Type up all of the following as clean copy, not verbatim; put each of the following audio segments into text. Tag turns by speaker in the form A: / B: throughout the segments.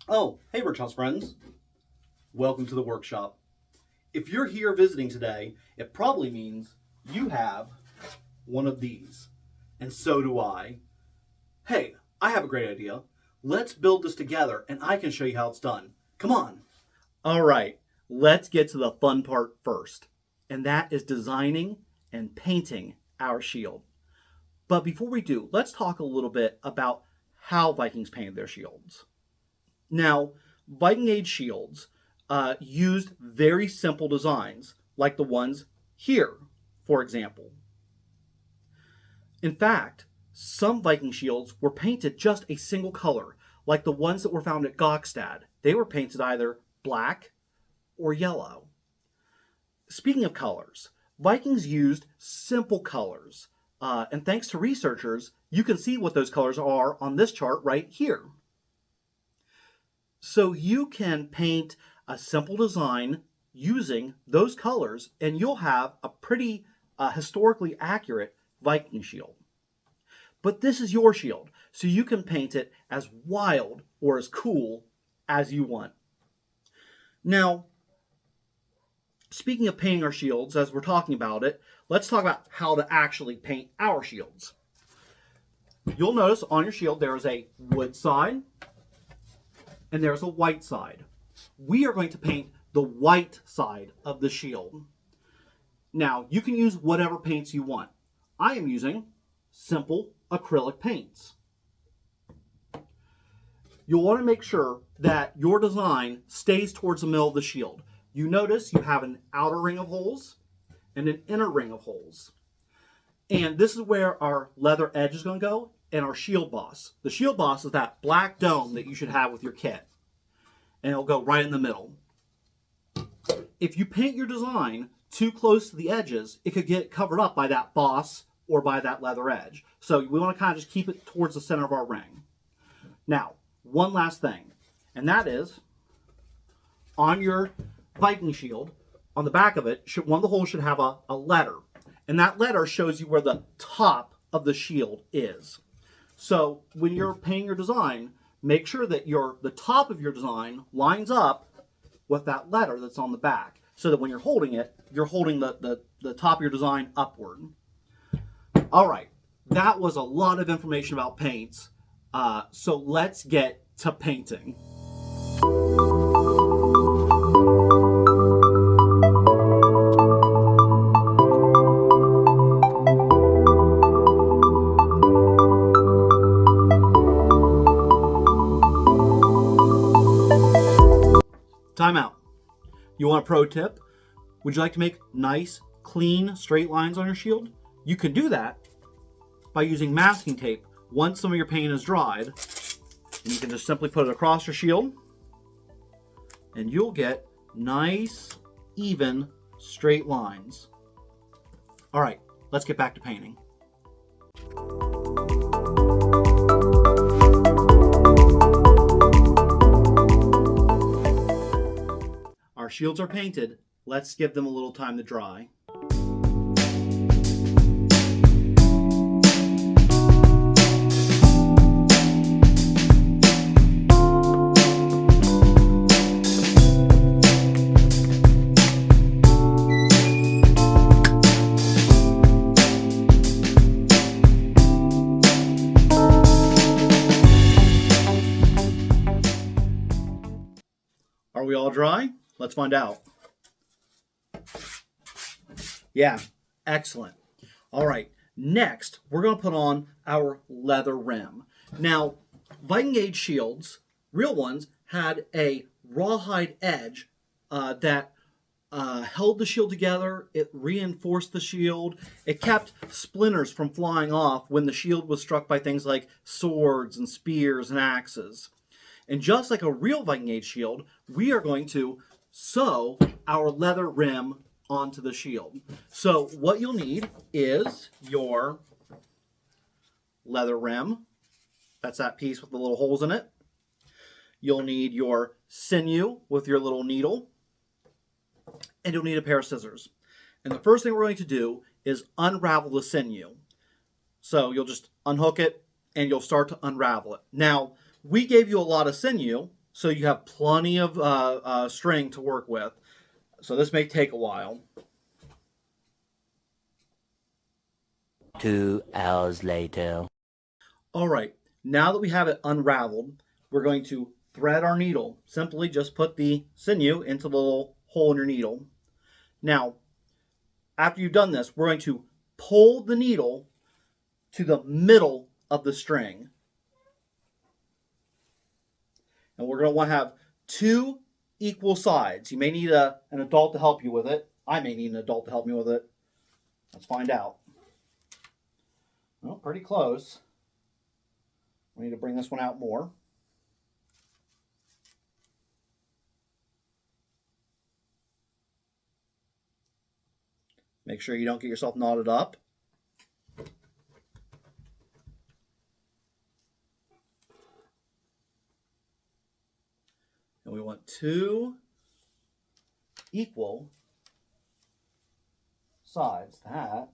A: Oh, hey Workshop's friends. Welcome to the workshop. If you're here visiting today, it probably means you have one of these. And so do I. Hey, I have a great idea. Let's build this together and I can show you how it's done. Come on. All right, let's get to the fun part first. And that is designing and painting our shield. But before we do, let's talk a little bit about how Vikings painted their shields. Now, Viking Age shields used very simple designs, like the ones here, for example. In fact, some Viking shields were painted just a single color, like the ones that were found at Gokstad. They were painted either black or yellow. Speaking of colors, Vikings used simple colors, and thanks to researchers, you can see what those colors are on this chart right here. So you can paint a simple design using those colors and you'll have a pretty historically accurate Viking shield. But this is your shield, so you can paint it as wild or as cool as you want. Now, speaking of painting our shields, as we're talking about it, let's talk about how to actually paint our shields. You'll notice on your shield there is a wood side and there's a white side. We are going to paint the white side of the shield. Now, you can use whatever paints you want. I am using simple acrylic paints. You'll want to make sure that your design stays towards the middle of the shield. You notice you have an outer ring of holes and an inner ring of holes. And this is where our leather edge is going to go and our shield boss. The shield boss is that black dome that you should have with your kit. And it'll go right in the middle. If you paint your design too close to the edges, it could get covered up by that boss or by that leather edge. So we want to kind of just keep it towards the center of our ring. Now, one last thing, and that is on your Viking shield, on the back of it, one of the holes should have a letter. And that letter shows you where the top of the shield is. So when you're painting your design, make sure that the top of your design lines up with that letter that's on the back, so that when you're holding it, you're holding the top of your design upward. All right, that was a lot of information about paints. So let's get to painting. Time out. You want a pro tip? Would you like to make nice, clean, straight lines on your shield? You can do that by using masking tape once some of your paint is dried. And you can just simply put it across your shield and you'll get nice, even, straight lines. All right, let's get back to painting. Our shields are painted. Let's give them a little time to dry. Are we all dry? Let's find out. Yeah, excellent. All right, next we're going to put on our leather rim. Now, Viking Age shields, real ones, had a rawhide edge that held the shield together. It reinforced the shield. It kept splinters from flying off when the shield was struck by things like swords and spears and axes. And just like a real Viking Age shield, we are going to sew our leather rim onto the shield. So what you'll need is your leather rim. That's that piece with the little holes in it. You'll need your sinew with your little needle. And you'll need a pair of scissors. And the first thing we're going to do is unravel the sinew. So you'll just unhook it and you'll start to unravel it. Now, we gave you a lot of sinew, so you have plenty of string to work with. So this may take a while.
B: 2 hours later.
A: All right, now that we have it unraveled, we're going to thread our needle. Simply just put the sinew into the little hole in your needle. Now, after you've done this, we're going to pull the needle to the middle of the string. And we're going to want to have 2 equal sides. You may need an adult to help you with it. I may need an adult to help me with it. Let's find out. Well, pretty close. We need to bring this one out more. Make sure you don't get yourself knotted up. And we want 2 equal sides. That,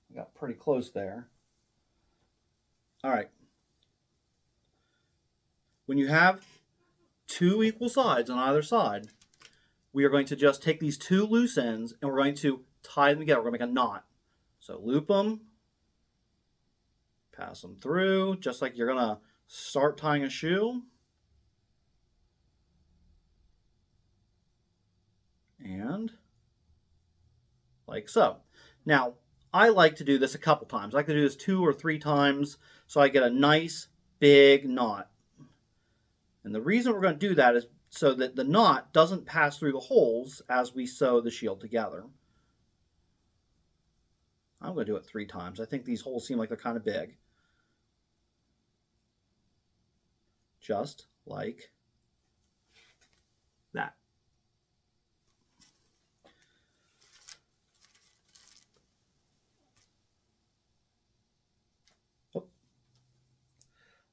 A: I got pretty close there. All right. When you have 2 equal sides on either side, we are going to just take these 2 loose ends and we're going to tie them together. We're going to make a knot. So loop them, pass them through, just like you're going to start tying a shoe. And like so. Now, I like to do this a couple times. I like to do this 2 or 3 times so I get a nice big knot. And the reason we're going to do that is so that the knot doesn't pass through the holes as we sew the shield together. I'm going to do it 3 times. I think these holes seem like they're kind of big. Just like that.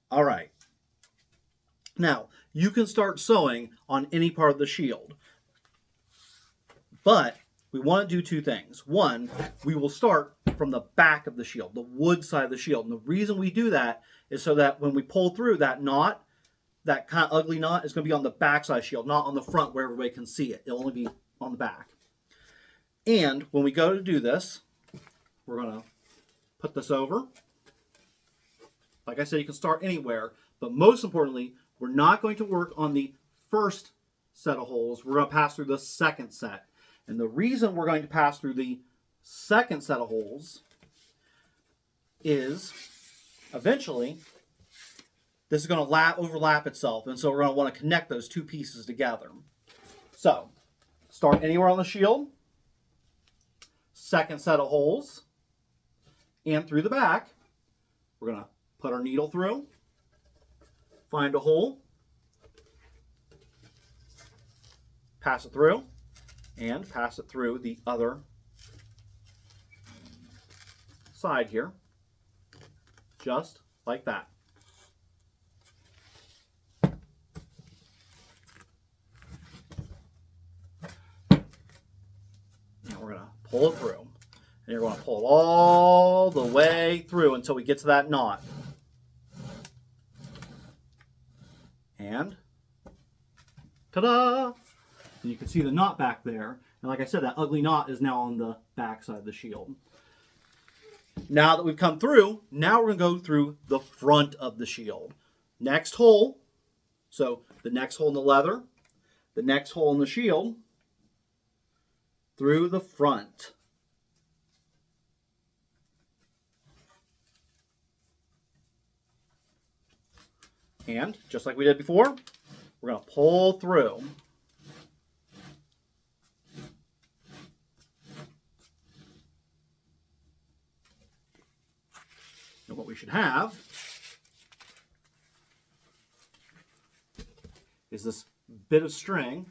A: All right. Now, you can start sewing on any part of the shield. But we want to do 2 things. One, we will start from the back of the shield, the wood side of the shield. And the reason we do that is so that when we pull through that knot, that kind of ugly knot is going to be on the back side of the shield, not on the front where everybody can see it. It'll only be on the back. And when we go to do this, we're going to put this over. Like I said, you can start anywhere, but most importantly, we're not going to work on the first set of holes. We're going to pass through the second set. And the reason we're going to pass through the second set of holes is eventually this is going to overlap itself. And so we're going to want to connect those 2 pieces together. So start anywhere on the shield, second set of holes, and through the back, we're going to put our needle through, find a hole, pass it through, and pass it through the other side here, just like that. Now we're going to pull it through, and you're going to pull it all the way through until we get to that knot. And ta-da! And you can see the knot back there. And like I said, that ugly knot is now on the back side of the shield. Now that we've come through, now we're going to go through the front of the shield. Next hole, so the next hole in the leather, the next hole in the shield, through the front. And just like we did before, we're going to pull through. And what we should have is this bit of string,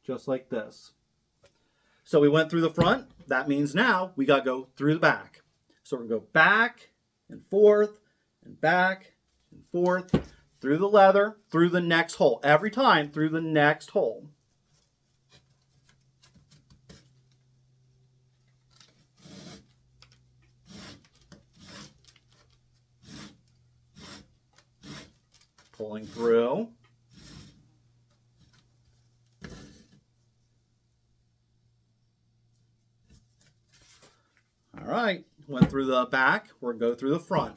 A: just like this. So we went through the front. That means now we got to go through the back. So we're going to go back and forth and back and forth through the leather, through the next hole. Every time through the next hole. Pulling through. All right, went through the back, we're going to go through the front.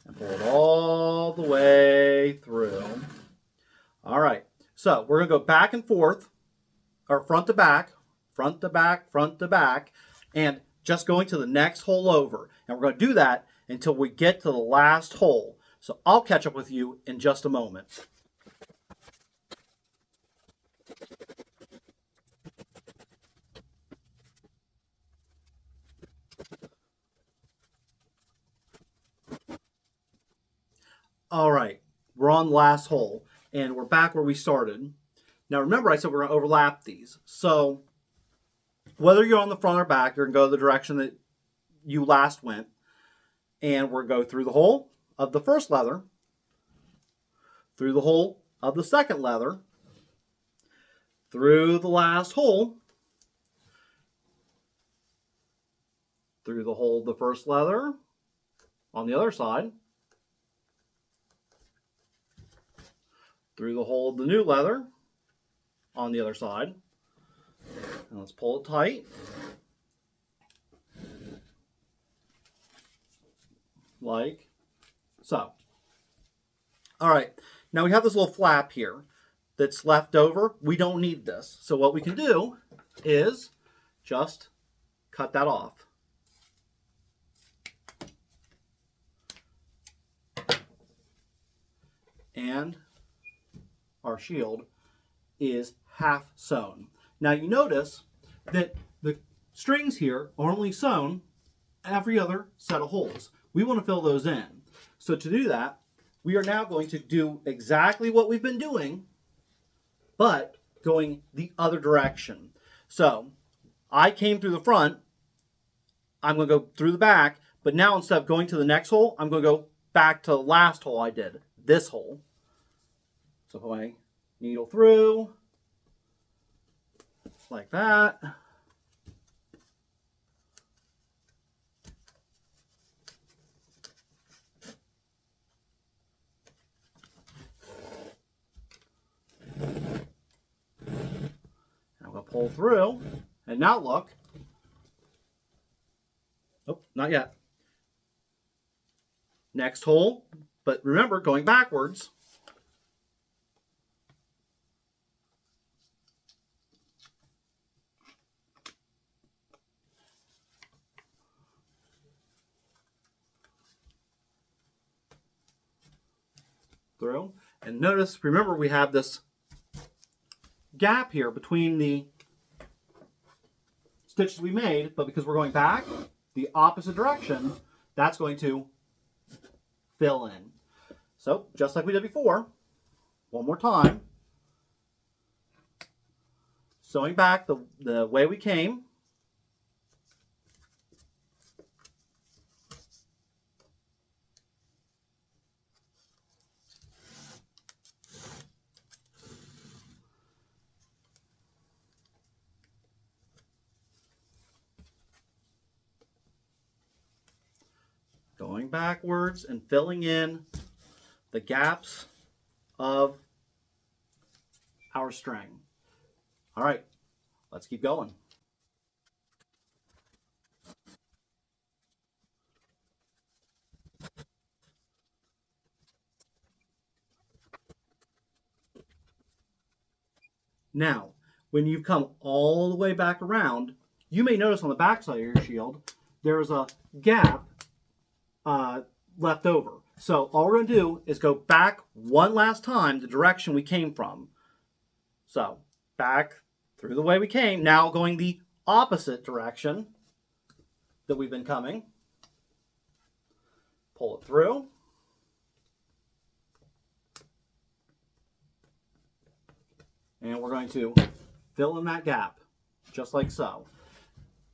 A: And pull it all the way through. All right, so we're going to go back and forth, or front to back, front to back, front to back, and just going to the next hole over. And we're going to do that until we get to the last hole. So I'll catch up with you in just a moment. All right, we're on the last hole, and we're back where we started. Now remember I said we're going to overlap these. So whether you're on the front or back, you're going to go the direction that you last went. And we're going to go through the hole of the first leather, through the hole of the second leather, through the last hole, through the hole of the first leather on the other side, through the hole of the new leather on the other side. And let's pull it tight. Like so. All right, now we have this little flap here that's left over. We don't need this. So what we can do is just cut that off. And our shield is half sewn. Now you notice that the strings here are only sewn every other set of holes. We want to fill those in. So to do that, we are now going to do exactly what we've been doing, but going the other direction. So I came through the front, I'm going to go through the back, but now instead of going to the next hole, I'm going to go back to the last hole I did, this hole. So put my needle through, like that. I'm going to pull through, and now look. Oh, not yet. Next hole, but remember, going backwards. Through. And notice, remember, we have this gap here between the stitches we made, but because we're going back the opposite direction, that's going to fill in. So just like we did before, one more time, sewing back the way we came. Going backwards and filling in the gaps of our string. All right, let's keep going. Now, when you've come all the way back around, you may notice on the back side of your shield, there's a gap left over. So all we're going to do is go back one last time the direction we came from. So back through the way we came, now going the opposite direction that we've been coming. Pull it through. And we're going to fill in that gap, just like so.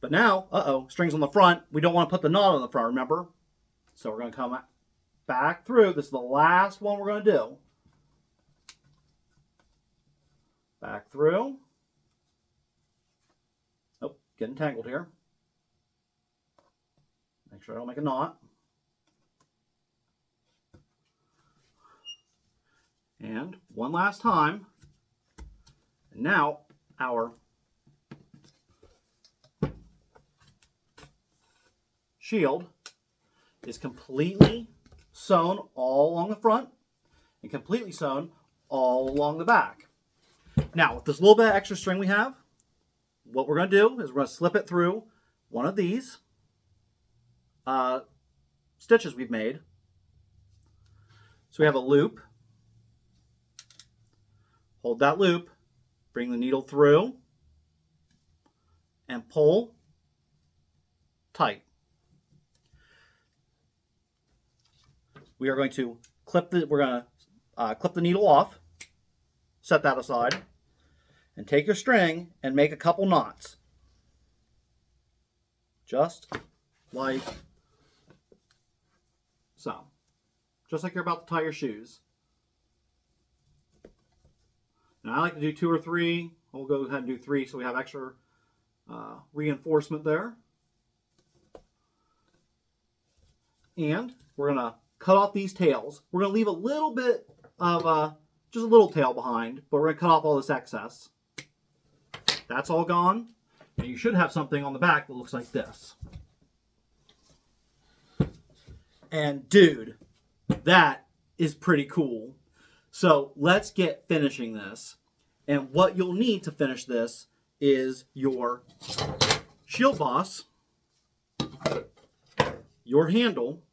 A: But now, strings on the front. We don't want to put the knot on the front, remember? So we're going to come back through. This is the last one we're going to do. Back through. Oh, getting tangled here. Make sure I don't make a knot. And one last time. And now our shield is completely sewn all along the front and completely sewn all along the back. Now, with this little bit of extra string we have, what we're going to do is we're going to slip it through one of these stitches we've made. So we have a loop. Hold that loop, bring the needle through, and pull tight. We are going to clip the needle off, set that aside, and take your string and make a couple knots. Just like so. Just like you're about to tie your shoes. Now I like to do 2 or 3. We'll go ahead and do 3 so we have extra reinforcement there. And we're going to cut off these tails. We're going to leave a little bit of, just a little tail behind, but we're going to cut off all this excess. That's all gone. And you should have something on the back that looks like this. And dude, that is pretty cool. So let's get finishing this. And what you'll need to finish this is your shield boss, your handle.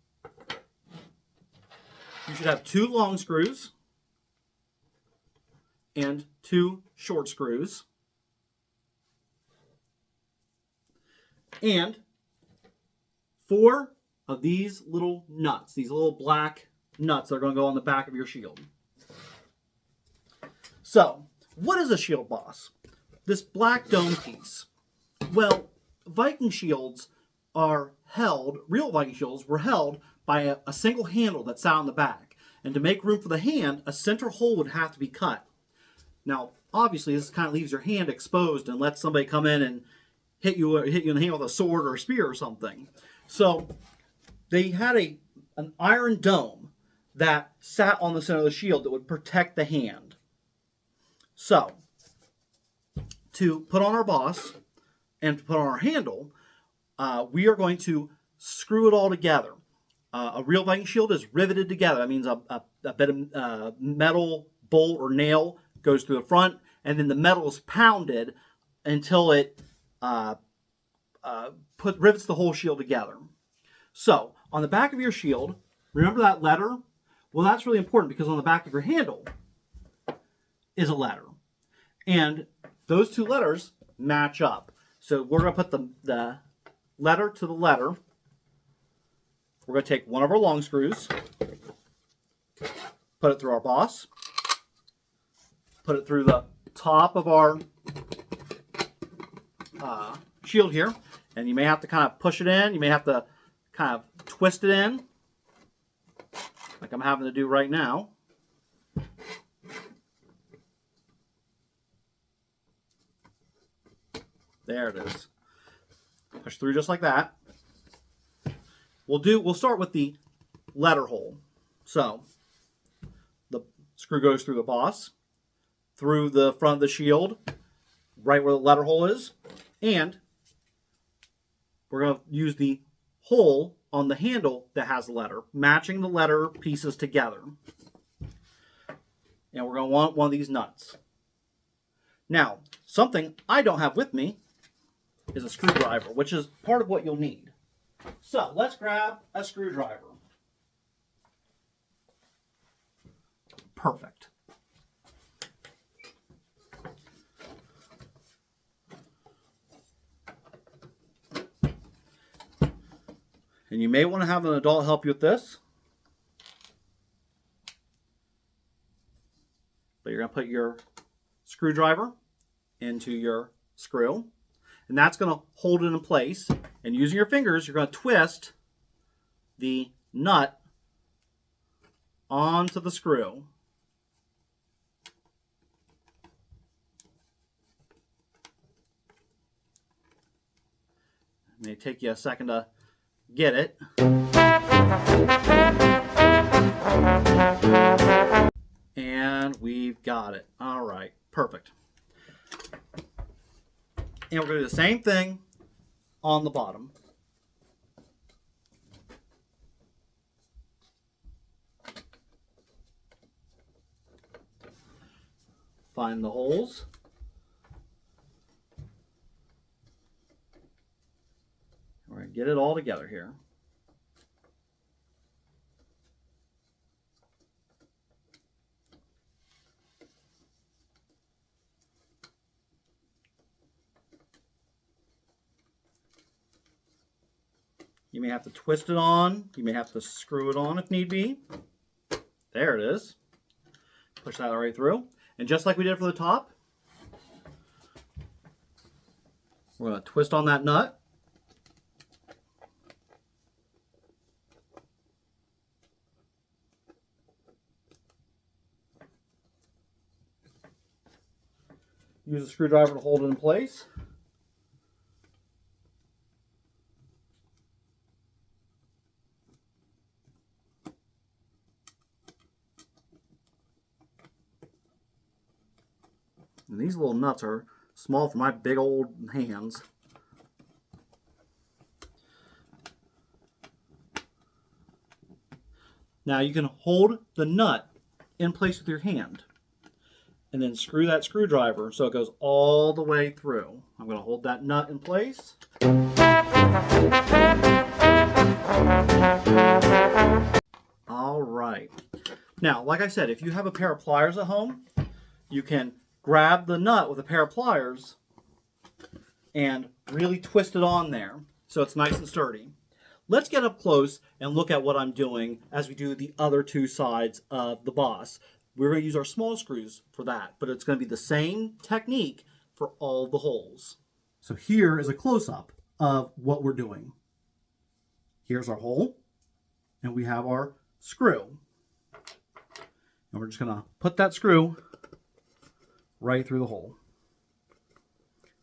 A: You should have 2 long screws and 2 short screws. And 4 of these little nuts, these little black nuts that are going to go on the back of your shield. So, what is a shield boss? This black dome piece. Well, Viking shields are held, real Viking shields were held by a single handle that sat on the back. And to make room for the hand, a center hole would have to be cut. Now, obviously, this kind of leaves your hand exposed and lets somebody come in and hit you in the hand with a sword or a spear or something. So, they had an iron dome that sat on the center of the shield that would protect the hand. So, to put on our boss and to put on our handle, we are going to screw it all together. A real Viking shield is riveted together. That means a bit of metal bolt or nail goes through the front, and then the metal is pounded until it rivets the whole shield together. So, on the back of your shield, remember that letter? Well, that's really important because on the back of your handle is a letter. And those 2 letters match up. So we're going to put the letter to the letter. We're going to take one of our long screws, put it through our boss, put it through the top of our shield here. And you may have to kind of push it in. You may have to kind of twist it in, like I'm having to do right now. There it is. Push through just like that. We'll start with the letter hole. So the screw goes through the boss, through the front of the shield, right where the letter hole is, and we're going to use the hole on the handle that has the letter, matching the letter pieces together. And we're going to want one of these nuts. Now, something I don't have with me is a screwdriver, which is part of what you'll need. So, let's grab a screwdriver. Perfect. And you may want to have an adult help you with this. But you're going to put your screwdriver into your screw. And that's going to hold it in place. And using your fingers, you're going to twist the nut onto the screw. May take you a second to get it. And we've got it. All right, perfect. And we're going to do the same thing on the bottom. Find the holes. We're going to get it all together here. You may have to twist it on. You may have to screw it on if need be. There it is. Push that right through. And just like we did for the top, we're going to twist on that nut. Use a screwdriver to hold it in place. And these little nuts are small for my big old hands. Now you can hold the nut in place with your hand and then screw that screwdriver so it goes all the way through. I'm going to hold that nut in place. All right. Now, like I said, if you have a pair of pliers at home, you can grab the nut with a pair of pliers and really twist it on there so it's nice and sturdy. Let's get up close and look at what I'm doing as we do the other two sides of the boss. We're going to use our small screws for that, but it's going to be the same technique for all the holes. So here is a close-up of what we're doing. Here's our hole, and we have our screw. And we're just going to put that screw right through the hole.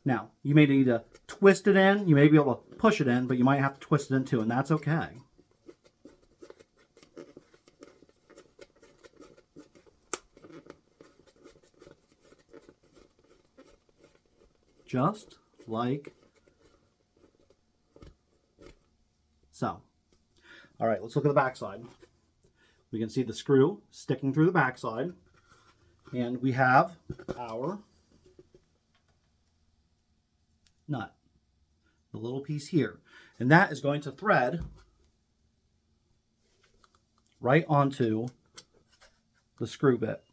A: Now, you may need to twist it in. You may be able to push it in, but you might have to twist it in too, and that's okay. Just like so. All right, let's look at the back side. We can see the screw sticking through the back side. And we have our nut, the little piece here. And that is going to thread right onto the screw bit.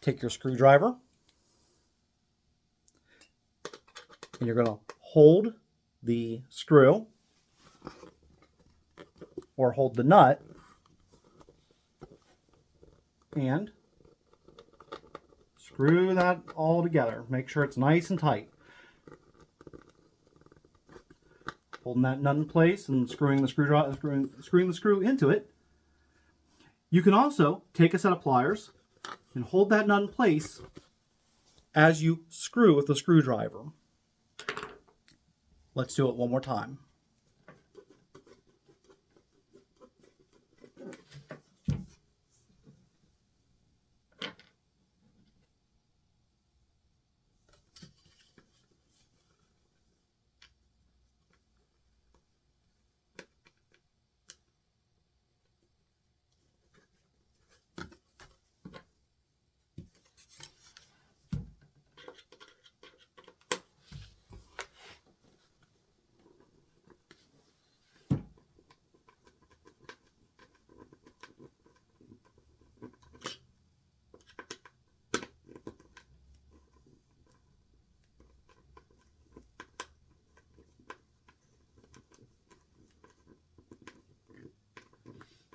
A: Take your screwdriver and you're going to hold the screw or hold the nut and screw that all together. Make sure it's nice and tight. Holding that nut in place and screwing the screwing the screw into it. You can also take a set of pliers and hold that nut in place as you screw with the screwdriver. Let's do it one more time.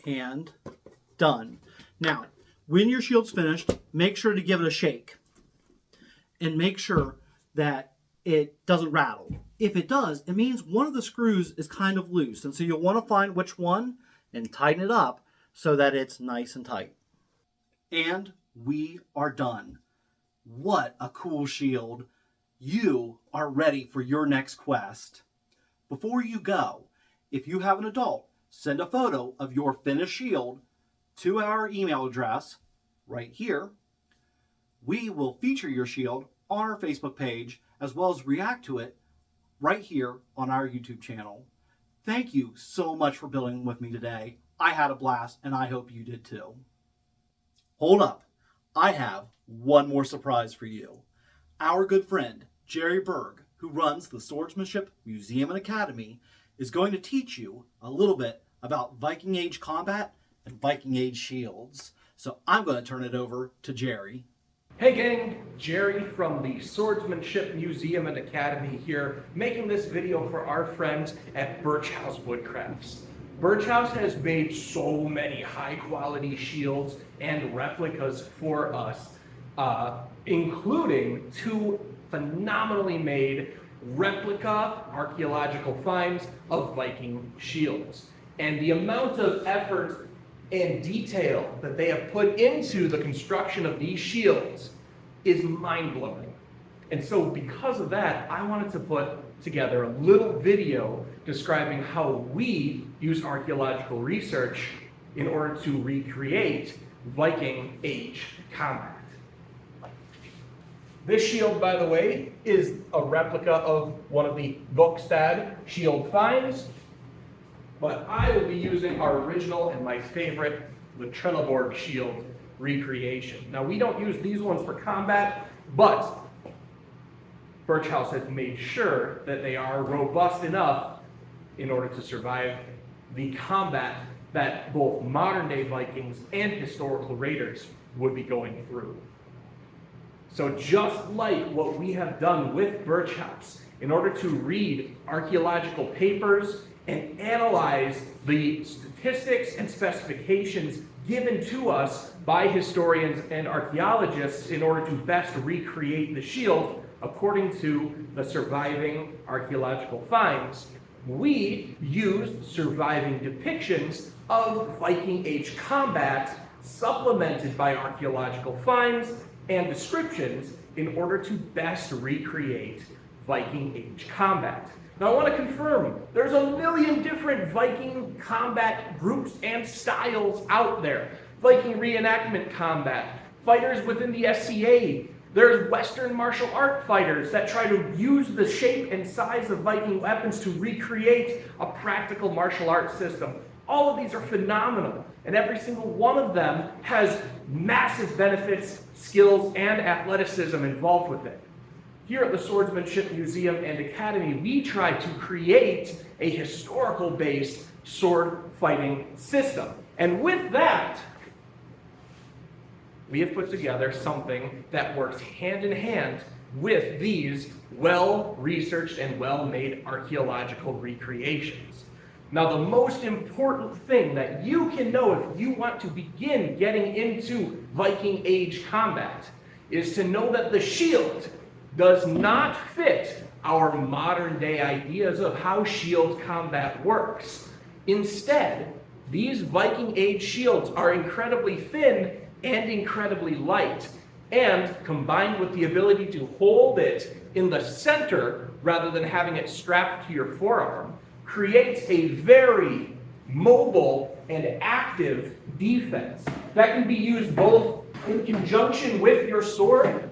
A: And done. Now, when your shield's finished, make sure to give it a shake. And make sure that it doesn't rattle. If it does, it means one of the screws is kind of loose, and so you'll want to find which one and tighten it up so that it's nice and tight. And we are done. What a cool shield. You are ready for your next quest. Before you go, if you have an adult, send a photo of your finished shield to our email address right here. We will feature your shield on our Facebook page as well as react to it right here on our YouTube channel. Thank you so much for building with me today. I had a blast and I hope you did too. Hold up, I have one more surprise for you. Our good friend, Jerry Berg, who runs the Swordsmanship Museum and Academy, is going to teach you a little bit about Viking Age combat and Viking Age shields. So I'm going to turn it over to Jerry.
B: Hey gang, Jerry from the Swordsmanship Museum and Academy here, making this video for our friends at Birch House Woodcrafts. Birch House has made so many high quality shields and replicas for us, including 2 phenomenally made replica archaeological finds of Viking shields. And the amount of effort and detail that they have put into the construction of these shields is mind-blowing. And so because of that, I wanted to put together a little video describing how we use archaeological research in order to recreate Viking Age combat. This shield, by the way, is a replica of one of the Gokstad shield finds, but I will be using our original and my favorite, the Trelleborg shield recreation. Now, we don't use these ones for combat, but Birch House has made sure that they are robust enough in order to survive the combat that both modern-day Vikings and historical raiders would be going through. So just like what we have done with Birch House, in order to read archaeological papers and analyze the statistics and specifications given to us by historians and archaeologists in order to best recreate the shield according to the surviving archaeological finds, we used surviving depictions of Viking Age combat supplemented by archaeological finds and descriptions in order to best recreate Viking Age combat. Now I want to confirm, there's a million different Viking combat groups and styles out there. Viking reenactment combat, fighters within the SCA, there's Western martial art fighters that try to use the shape and size of Viking weapons to recreate a practical martial art system. All of these are phenomenal, and every single one of them has massive benefits, skills, and athleticism involved with it. Here at the Swordsmanship Museum and Academy, we try to create a historical-based sword fighting system. And with that, we have put together something that works hand in hand with these well-researched and well-made archaeological recreations. Now, the most important thing that you can know if you want to begin getting into Viking Age combat is to know that the shield does not fit our modern day ideas of how shield combat works. Instead, these Viking Age shields are incredibly thin and incredibly light, and combined with the ability to hold it in the center rather than having it strapped to your forearm, creates a very mobile and active defense that can be used both in conjunction with your sword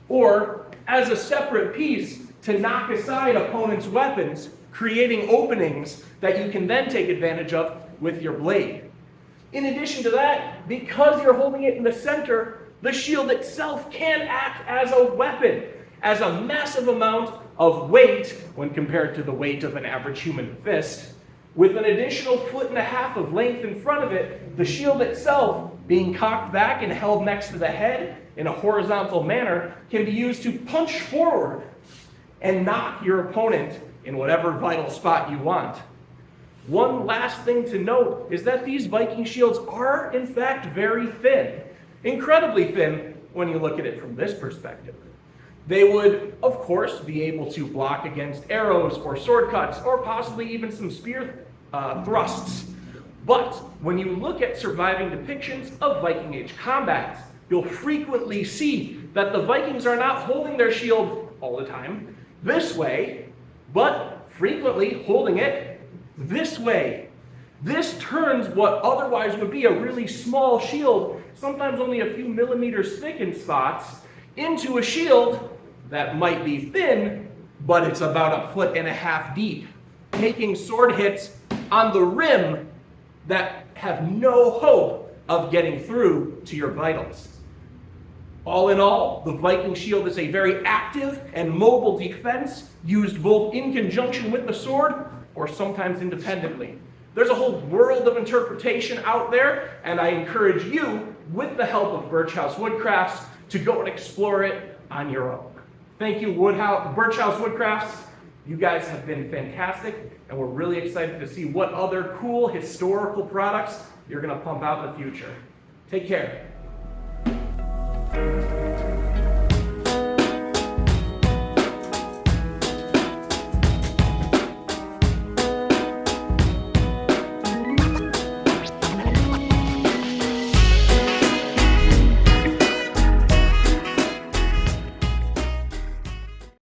B: or as a separate piece to knock aside opponents' weapons, creating openings that you can then take advantage of with your blade. In addition to that, because you're holding it in the center, the shield itself can act as a weapon, as a massive amount of weight when compared to the weight of an average human fist. With an additional 1.5 feet of length in front of it, the shield itself, being cocked back and held next to the head in a horizontal manner, can be used to punch forward and knock your opponent in whatever vital spot you want. One last thing to note is that these Viking shields are, in fact, very thin. Incredibly thin when you look at it from this perspective. They would, of course, be able to block against arrows or sword cuts or possibly even some spear thrusts. But when you look at surviving depictions of Viking Age combat, you'll frequently see that the Vikings are not holding their shield all the time this way, but frequently holding it this way. This turns what otherwise would be a really small shield, sometimes only a few millimeters thick in spots, into a shield that might be thin, but it's about 1.5 feet deep, taking sword hits on the rim that have no hope of getting through to your vitals. All in all, the Viking shield is a very active and mobile defense, used both in conjunction with the sword or sometimes independently. There's a whole world of interpretation out there, and I encourage you, with the help of Birch House Woodcrafts, to go and explore it on your own. Thank you, Birch House Woodcrafts. You guys have been fantastic, and we're really excited to see what other cool historical products you're going to pump out in the future. Take care.